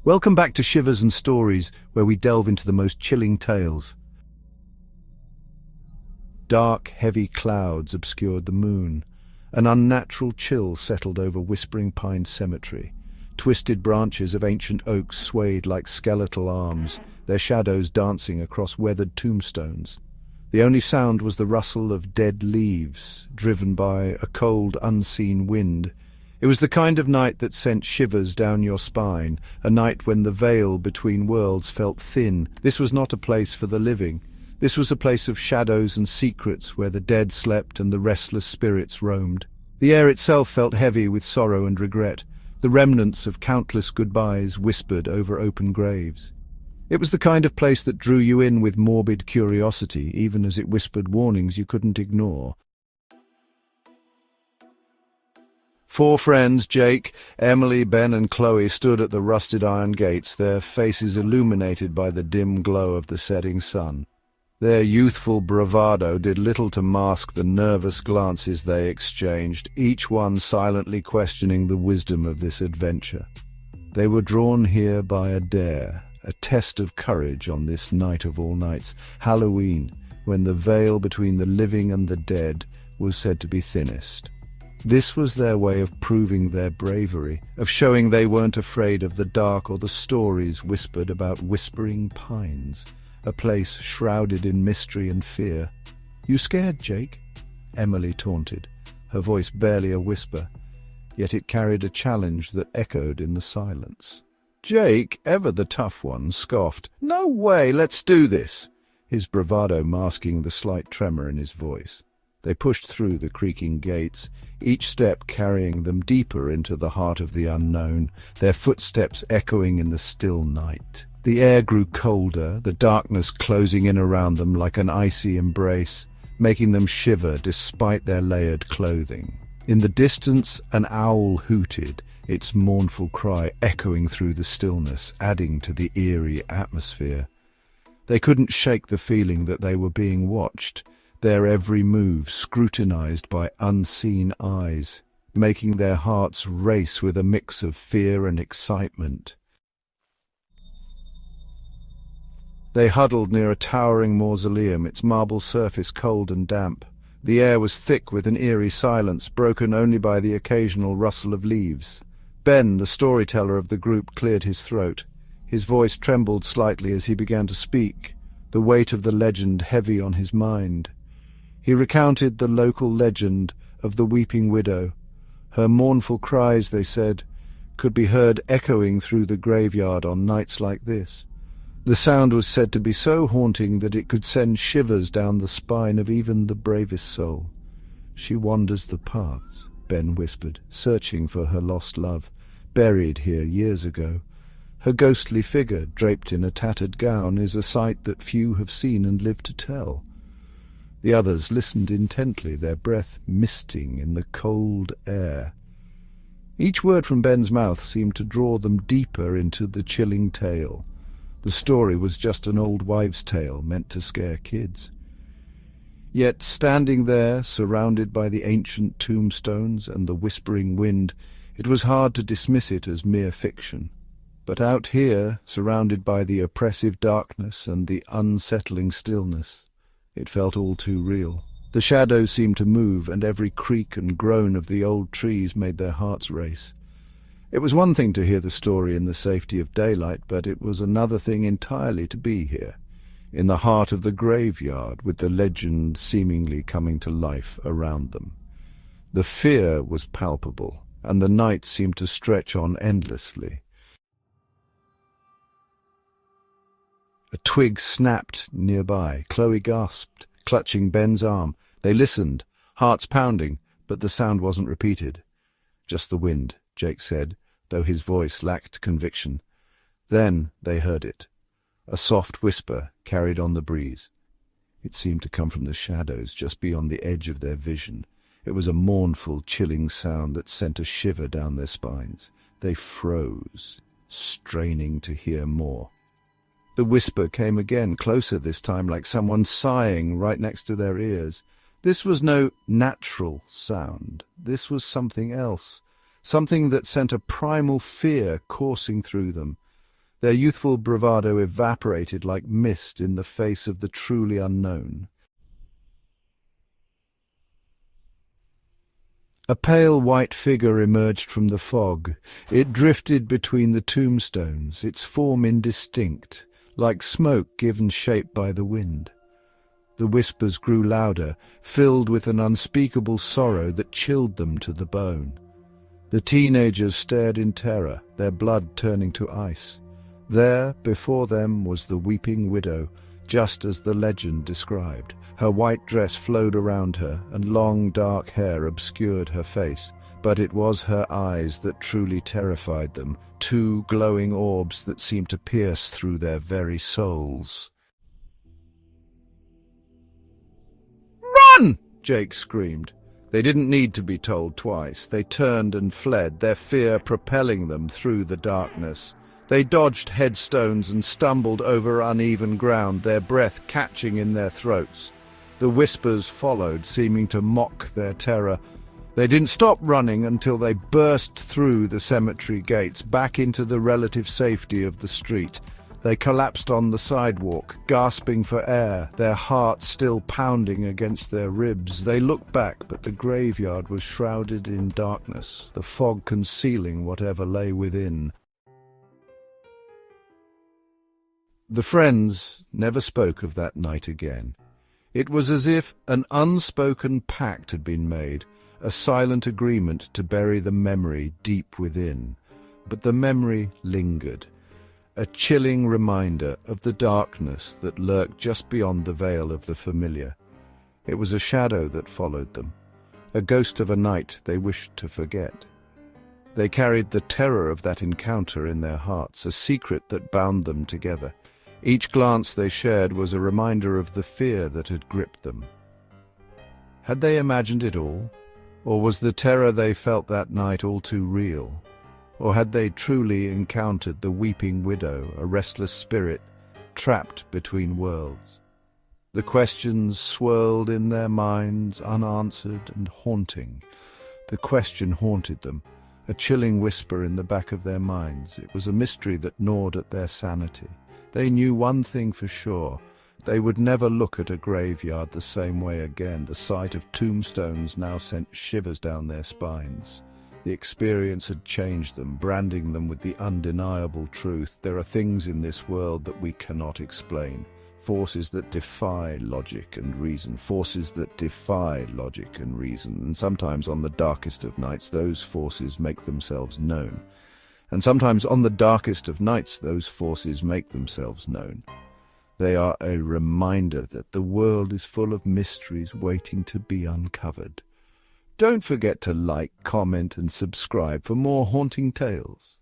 Welcome back to Shivers and Stories, where we delve into the most chilling tales. Dark, heavy clouds obscured the moon. An unnatural chill settled over Whispering Pine Cemetery. Twisted branches of ancient oaks swayed like skeletal arms, their shadows dancing across weathered tombstones. The only sound was the rustle of dead leaves, driven by a cold, unseen wind. It was the kind of night that sent shivers down your spine, a night when the veil between worlds felt thin. This was not a place for the living. This was a place of shadows and secrets where the dead slept and the restless spirits roamed. The air itself felt heavy with sorrow and regret. The remnants of countless goodbyes whispered over open graves. It was the kind of place that drew you in with morbid curiosity, even as it whispered warnings you couldn't ignore. Four friends, Jake, Emily, Ben and Chloe, stood at the rusted iron gates, their faces illuminated by the dim glow of the setting sun. Their youthful bravado did little to mask the nervous glances they exchanged, each one silently questioning the wisdom of this adventure. They were drawn here by a dare, a test of courage on this night of all nights, Halloween, when the veil between the living and the dead was said to be thinnest. This was their way of proving their bravery, of showing they weren't afraid of the dark or the stories whispered about Whispering Pines, a place shrouded in mystery and fear. "You scared, Jake?" Emily taunted, her voice barely a whisper, yet it carried a challenge that echoed in the silence. Jake, ever the tough one, scoffed. "No way, let's do this," his bravado masking the slight tremor in his voice. They pushed through the creaking gates, each step carrying them deeper into the heart of the unknown, their footsteps echoing in the still night. The air grew colder, the darkness closing in around them like an icy embrace, making them shiver despite their layered clothing. In the distance, an owl hooted, its mournful cry echoing through the stillness, adding to the eerie atmosphere. They couldn't shake the feeling that they were being watched, their every move scrutinized by unseen eyes, making their hearts race with a mix of fear and excitement. They huddled near a towering mausoleum, its marble surface cold and damp. The air was thick with an eerie silence, broken only by the occasional rustle of leaves. Ben, the storyteller of the group, cleared his throat. His voice trembled slightly as he began to speak, the weight of the legend heavy on his mind. He recounted the local legend of the weeping widow. Her mournful cries, they said, could be heard echoing through the graveyard on nights like this. The sound was said to be so haunting that it could send shivers down the spine of even the bravest soul. "She wanders the paths," Ben whispered, "searching for her lost love, buried here years ago. Her ghostly figure, draped in a tattered gown, is a sight that few have seen and lived to tell." The others listened intently, their breath misting in the cold air. Each word from Ben's mouth seemed to draw them deeper into the chilling tale. The story was just an old wives' tale meant to scare kids. Yet, standing there, surrounded by the ancient tombstones and the whispering wind, it was hard to dismiss it as mere fiction. But out here, surrounded by the oppressive darkness and the unsettling stillness, it felt all too real. The shadows seemed to move, and every creak and groan of the old trees made their hearts race. It was one thing to hear the story in the safety of daylight, but it was another thing entirely to be here, in the heart of the graveyard, with the legend seemingly coming to life around them. The fear was palpable, and the night seemed to stretch on endlessly. A twig snapped nearby. Chloe gasped, clutching Ben's arm. They listened, hearts pounding, but the sound wasn't repeated. "Just the wind," Jake said, though his voice lacked conviction. Then they heard it. A soft whisper carried on the breeze. It seemed to come from the shadows just beyond the edge of their vision. It was a mournful, chilling sound that sent a shiver down their spines. They froze, straining to hear more. The whisper came again, closer this time, like someone sighing right next to their ears. This was no natural sound. This was something else, something that sent a primal fear coursing through them. Their youthful bravado evaporated like mist in the face of the truly unknown. A pale white figure emerged from the fog. It drifted between the tombstones, its form indistinct, like smoke given shape by the wind. The whispers grew louder, filled with an unspeakable sorrow that chilled them to the bone. The teenagers stared in terror, their blood turning to ice. There, before them, was the weeping widow, just as the legend described. Her white dress flowed around her, and long dark hair obscured her face. But it was her eyes that truly terrified them, two glowing orbs that seemed to pierce through their very souls. "Run!" Jake screamed. They didn't need to be told twice. They turned and fled, their fear propelling them through the darkness. They dodged headstones and stumbled over uneven ground, their breath catching in their throats. The whispers followed, seeming to mock their terror. They didn't stop running until they burst through the cemetery gates, back into the relative safety of the street. They collapsed on the sidewalk, gasping for air, their hearts still pounding against their ribs. They looked back, but the graveyard was shrouded in darkness, the fog concealing whatever lay within. The friends never spoke of that night again. It was as if an unspoken pact had been made, a silent agreement to bury the memory deep within. But the memory lingered, a chilling reminder of the darkness that lurked just beyond the veil of the familiar. It was a shadow that followed them, a ghost of a night they wished to forget. They carried the terror of that encounter in their hearts, a secret that bound them together. Each glance they shared was a reminder of the fear that had gripped them. Had they imagined it all? Or was the terror they felt that night all too real? Or had they truly encountered the weeping widow, a restless spirit trapped between worlds? The questions swirled in their minds, unanswered and haunting. The question haunted them, a chilling whisper in the back of their minds. It was a mystery that gnawed at their sanity. They knew one thing for sure. They would never look at a graveyard the same way again. The sight of tombstones now sent shivers down their spines. The experience had changed them, branding them with the undeniable truth. There are things in this world that we cannot explain. Forces that defy logic and reason. Forces that defy logic and reason. And sometimes on the darkest of nights, those forces make themselves known. And sometimes on the darkest of nights, those forces make themselves known. They are a reminder that the world is full of mysteries waiting to be uncovered. Don't forget to like, comment, and subscribe for more haunting tales.